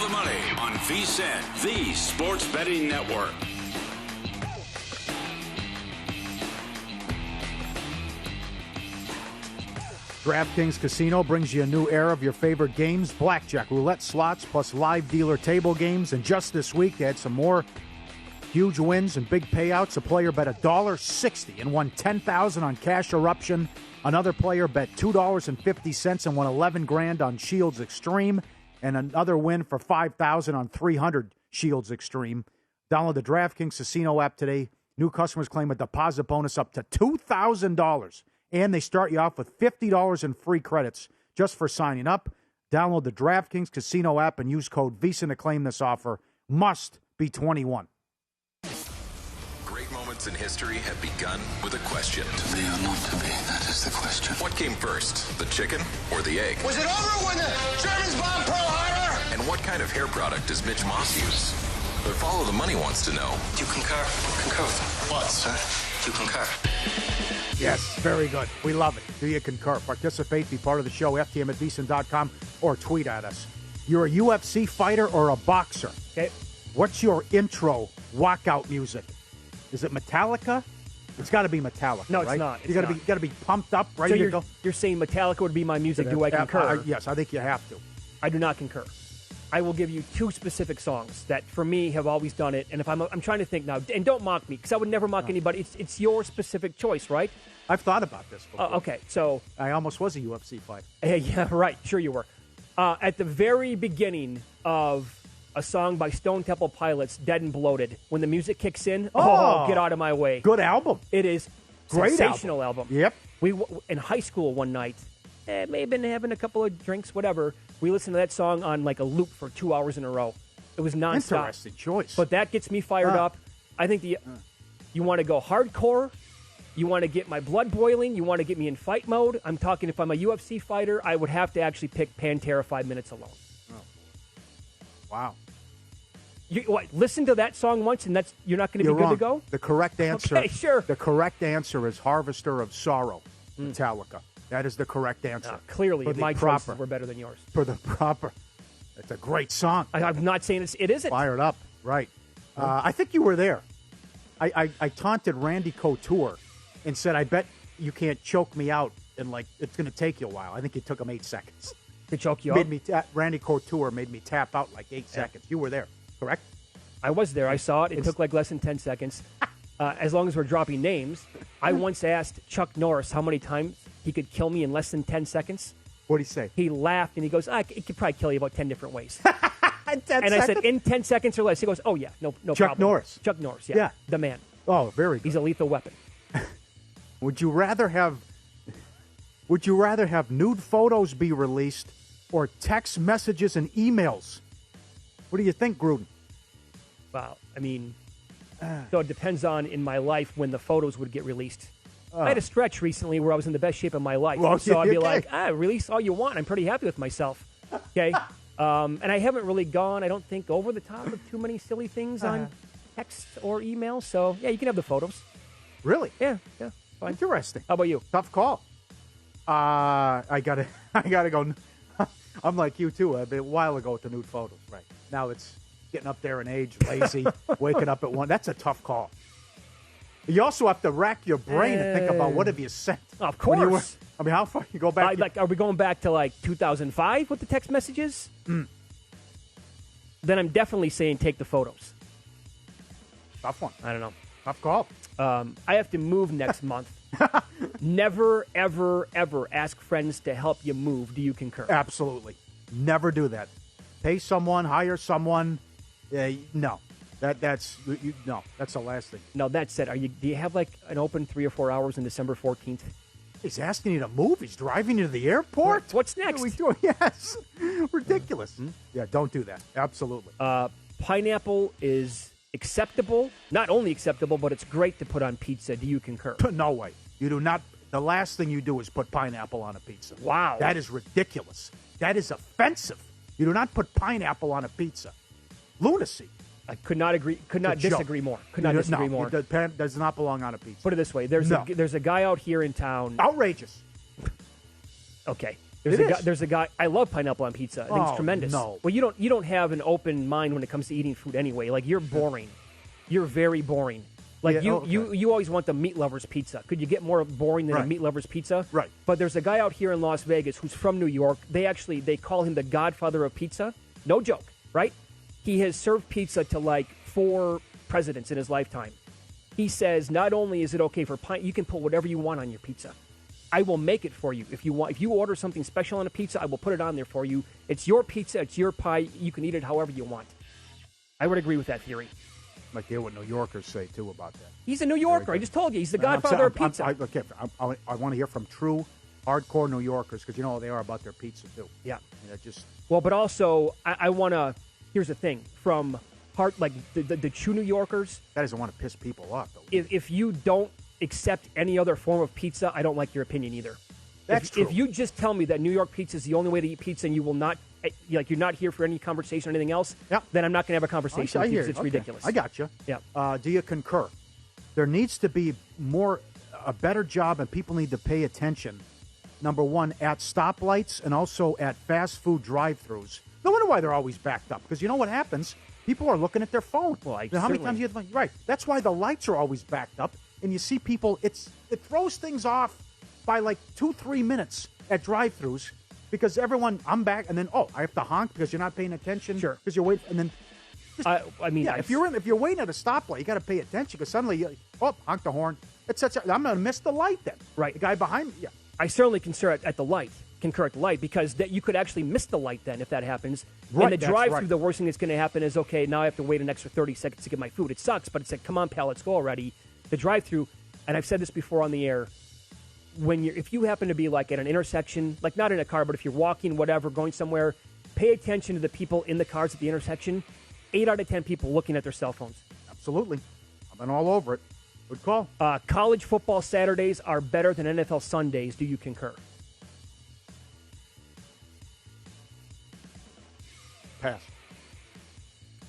the money on VSiN, the sports betting network. DraftKings Casino brings you a new era of your favorite games, blackjack, roulette, slots, plus live dealer table games. And just this week, they had some more huge wins and big payouts. A player bet $1.60 and won $10,000 on Cash Eruption. Another player bet $2.50 and won $11,000 on Shields Extreme. And another win for $5,000 on 300 Shields Extreme. Download the DraftKings Casino app today. New customers claim a deposit bonus up to $2,000. And they start you off with $50 in free credits just for signing up. Download the DraftKings Casino app and use code VSiN to claim this offer. Must be 21. Great moments in history have begun with a question. To be or not to be, that is the question. What came first, the chicken or the egg? Was it over when the Germans bombed Pearl Harbor? And what kind of hair product does Mitch Moss use? But Follow the Money wants to know. Do you concur? Concur with what, sir? Do you concur? Yes, very good. We love it. Do you concur? Participate, be part of the show, FTM at VSiN.com, or tweet at us. You're a UFC fighter or a boxer. Okay. What's your intro walkout music? Is it Metallica? It's got to be Metallica, No, right? it's not. You got to be pumped up, ready So to go. you're saying Metallica would be my music. Do I concur? Yes, I think you have to. I do not concur. I will give you two specific songs that, for me, have always done it. And if I'm trying to think now, and don't mock me, because I would never mock anybody. It's your specific choice, right? I've thought about this before. Okay, so I almost was a UFC fighter. yeah, right. Sure, you were. At the very beginning of a song by Stone Temple Pilots, "Dead and Bloated," when the music kicks in, get out of my way! Good album. It is Great sensational album. Yep. We in high school one night, may have been having a couple of drinks, whatever. We listened to that song on like a loop for 2 hours in a row. It was nonstop. Interesting choice. But that gets me fired up. I think you want to go hardcore. You want to get my blood boiling. You want to get me in fight mode. I'm talking if I'm a UFC fighter, I would have to actually pick Pantera 5 Minutes Alone. Oh. Wow. Listen to that song once, and you're not going to be good to go? The correct answer. Okay, sure. The correct answer is Harvester of Sorrow, Metallica. That is the correct answer. Clearly, my choices were better than yours. For the proper. It's a great song. I'm not saying it isn't. Fired up. Right. I think you were there. I taunted Randy Couture and said, I bet you can't choke me out, and it's going to take you a while. I think it took him 8 seconds. To choke you out? Randy Couture made me tap out 8 seconds. You were there, correct? I was there. I saw it. It took less than 10 seconds. As long as we're dropping names, I once asked Chuck Norris how many times he could kill me in less than 10 seconds. What did he say? He laughed, and he goes, it could probably kill you about 10 different ways. I said, in 10 seconds or less. He goes, oh, yeah, no Chuck problem. Norris. Chuck Norris, yeah. The man. Oh, very good. He's a lethal weapon. Would you rather have nude photos be released or text messages and emails? What do you think, Gruden? Wow. I mean, so it depends on in my life when the photos would get released. I had a stretch recently where I was in the best shape of my life. Well, so I'd be okay. like, release all you want. I'm pretty happy with myself. Okay. And I haven't really gone, I don't think, over the top of too many silly things on text or email. So, yeah, you can have the photos. Really? Yeah. Fine. Interesting. How about you? Tough call. I gotta go. I'm like you too. A while ago with the nude photos. Right now, it's getting up there in age, lazy, waking up at 1. That's a tough call. You also have to rack your brain and think about what have you sent. Of course. How far you go back? Are we going back to 2005 with the text messages? Then I'm definitely saying take the photos. Tough one. I don't know. Tough call. I have to move next month. Never, ever, ever ask friends to help you move. Do you concur? Absolutely. Never do that. Pay someone, hire someone. No. That's the last thing. No, that said, do you have an open 3 or 4 hours on December 14th? He's asking you to move. He's driving you to the airport. What's next? What are we doing? Yes. Ridiculous. Mm-hmm. Yeah, don't do that. Absolutely. Pineapple is acceptable. Not only acceptable, but it's great to put on pizza. Do you concur? No way. You do not. The last thing you do is put pineapple on a pizza. Wow. That is ridiculous. That is offensive. You do not put pineapple on a pizza. Lunacy. I could not agree. Could not disagree more. Could not disagree more. It does not belong on a pizza. Put it this way: there's a guy out here in town. Outrageous. Okay, There's a guy. I love pineapple on pizza. I think it's tremendous. No. Well, you don't have an open mind when it comes to eating food anyway. Like, you're boring. You're very boring. Like, you always want the meat lovers pizza. Could you get more boring than a meat lovers pizza? Right. But there's a guy out here in Las Vegas who's from New York. They call him the Godfather of pizza. No joke, right? He has served pizza to like 4 presidents in his lifetime. He says not only is it okay for you can put whatever you want on your pizza. I will make it for you. If you order something special on a pizza, I will put it on there for you. It's your pizza. It's your pie. You can eat it however you want. I would agree with that theory. Like hear what New Yorkers say, too, about that. He's a New Yorker. I just told you. He's the Godfather of pizza. I want to hear from true, hardcore New Yorkers, because you know how they are about their pizza, too. Yeah. Well, but also, I want to... Here's the thing. From the true New Yorkers... That doesn't want to piss people off, though. If you don't accept any other form of pizza, I don't like your opinion either. That's true. If you just tell me that New York pizza is the only way to eat pizza and you will not... Like, you're not here for any conversation or anything else, then I'm not going to have a conversation with you because it's ridiculous. I got you. Yeah. Do you concur? There needs to be a better job, and people need to pay attention, number one, at stoplights and also at fast food drive-thrus. No wonder why they're always backed up, because you know what happens? People are looking at their phone. Well, how many times right. That's why the lights are always backed up, and you see people, it throws things off by like 2-3 minutes at drive-thrus. Because everyone, I'm back, and then I have to honk because you're not paying attention. Sure. Because you're waiting, and then. If you're waiting at a stoplight, you got to pay attention because suddenly, honk the horn. I'm going to miss the light then. Right. The guy behind me. Yeah. I certainly concur at the light because you could actually miss the light then if that happens. Right. And the drive-through, the worst thing that's going to happen is now I have to wait an extra 30 seconds to get my food. It sucks, but it's like, come on, pal, let's go already. The drive-through, and I've said this before on the air. If you happen to be like at an intersection, like not in a car, but if you're walking, whatever, going somewhere, pay attention to the people in the cars at the intersection. 8 out of 10 people looking at their cell phones. Absolutely. I've been all over it. Good call. College football Saturdays are better than NFL Sundays. Do you concur? Pass.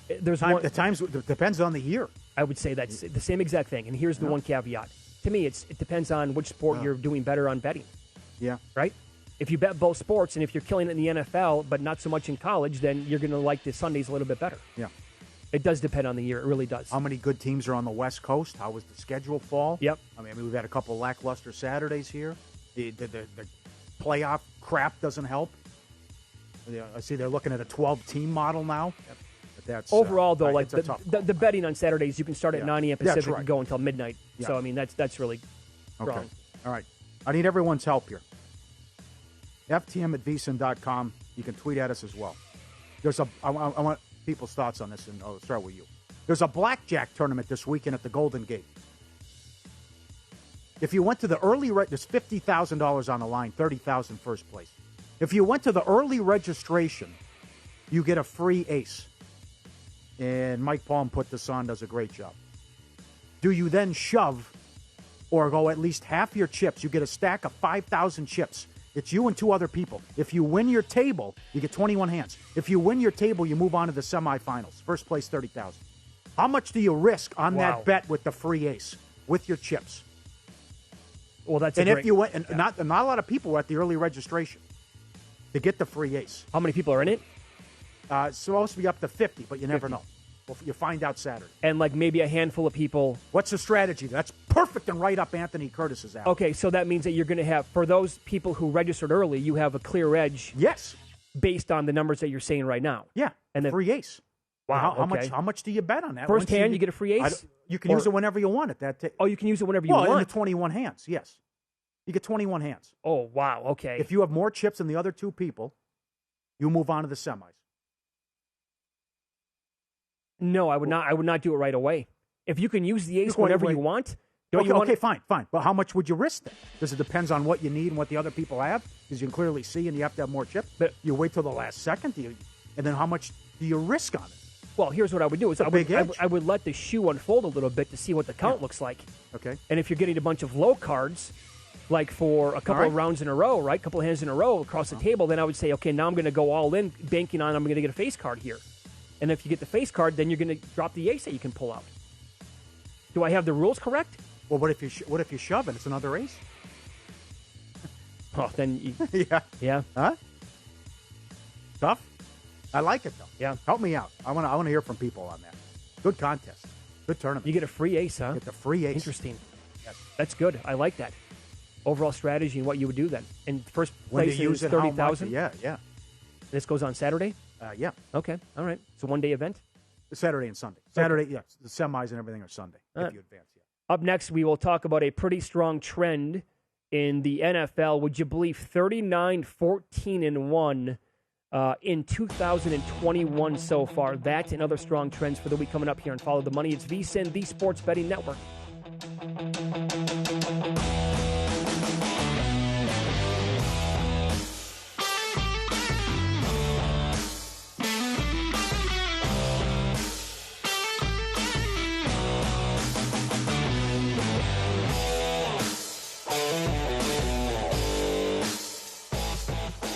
The times depends on the year. I would say that's the same exact thing. And here's the one caveat. To me, it depends on which sport you're doing better on betting. Yeah. Right? If you bet both sports, and if you're killing it in the NFL, but not so much in college, then you're going to like the Sundays a little bit better. Yeah. It does depend on the year. It really does. How many good teams are on the West Coast? How was the schedule fall? Yep. I mean, we've had a couple lackluster Saturdays here. The playoff crap doesn't help. I see they're looking at a 12-team model now. Yep. That's overall, though, like the betting on Saturdays, you can start at 9 a.m. Pacific and go until midnight. Yeah. So, I mean, that's really strong. Okay. All right. I need everyone's help here. FTM@VSiN.com. You can tweet at us as well. I want people's thoughts on this, and I'll start with you. There's a blackjack tournament this weekend at the Golden Gate. If you went to the early, there's $50,000 on the line, $30,000 first place. If you went to the early registration, you get a free ace. And Mike Palm put this on, does a great job. Do you then shove or go at least half your chips? You get a stack of 5,000 chips. It's you and 2 other people. If you win your table, you get 21 hands. If you win your table, you move on to the semifinals. First place, $30,000. How much do you risk on that bet with the free ace, with your chips? Well, that's if you went, and not a lot of people were at the early registration to get the free ace. How many people are in it? It's supposed to be up to 50, but you never know. Well, you find out Saturday. And like maybe a handful of people. What's the strategy? That's perfect and right up Anthony Curtis's alley. Okay, so that means that you're going to have, for those people who registered early, you have a clear edge. Yes. Based on the numbers that you're saying right now. Yeah. And then free ace. Wow. How much do you bet on that? First hand, you get a free ace? You can use it whenever you want at that. You can use it whenever you want? Well, in the 21 hands, yes. You get 21 hands. Oh, wow. Okay. If you have more chips than the other 2 people, you move on to the semis. No, I would not. I would not do it right away. If you can use the ace whenever you want, fine. But how much would you risk then? Because it depends on what you need and what the other people have. Because you can clearly see, and you have to have more chips. But you wait till the last second, and then how much do you risk on it? Well, here's what I would do: I would let the shoe unfold a little bit to see what the count looks like. Okay. And if you're getting a bunch of low cards, like for a couple of rounds in a row, right, couple of hands in a row across the table, then I would say, okay, now I'm going to go all in, banking on I'm going to get a face card here. And if you get the face card, then you're going to drop the ace that you can pull out. Do I have the rules correct? Well, what if you shove and it's another ace? Oh, then Yeah. yeah. Huh? Tough? I like it, though. Yeah. Help me out. I want to hear from people on that. Good contest. Good tournament. You get a free ace, huh? Get the free ace. Interesting. Yes. That's good. I like that. Overall strategy and what you would do then. And first When place to use is it, how much. 30,000. Yeah, yeah. This goes on Saturday? Yeah. Okay. All right. It's a one-day event? Saturday and Sunday. Saturday, yes. The semis and everything are Sunday if you advance. Yeah. Up next, we will talk about a pretty strong trend in the NFL. Would you believe 39-14-1 in 2021 so far? That and other strong trends for the week coming up here on Follow the Money. It's VSiN, the Sports Betting Network.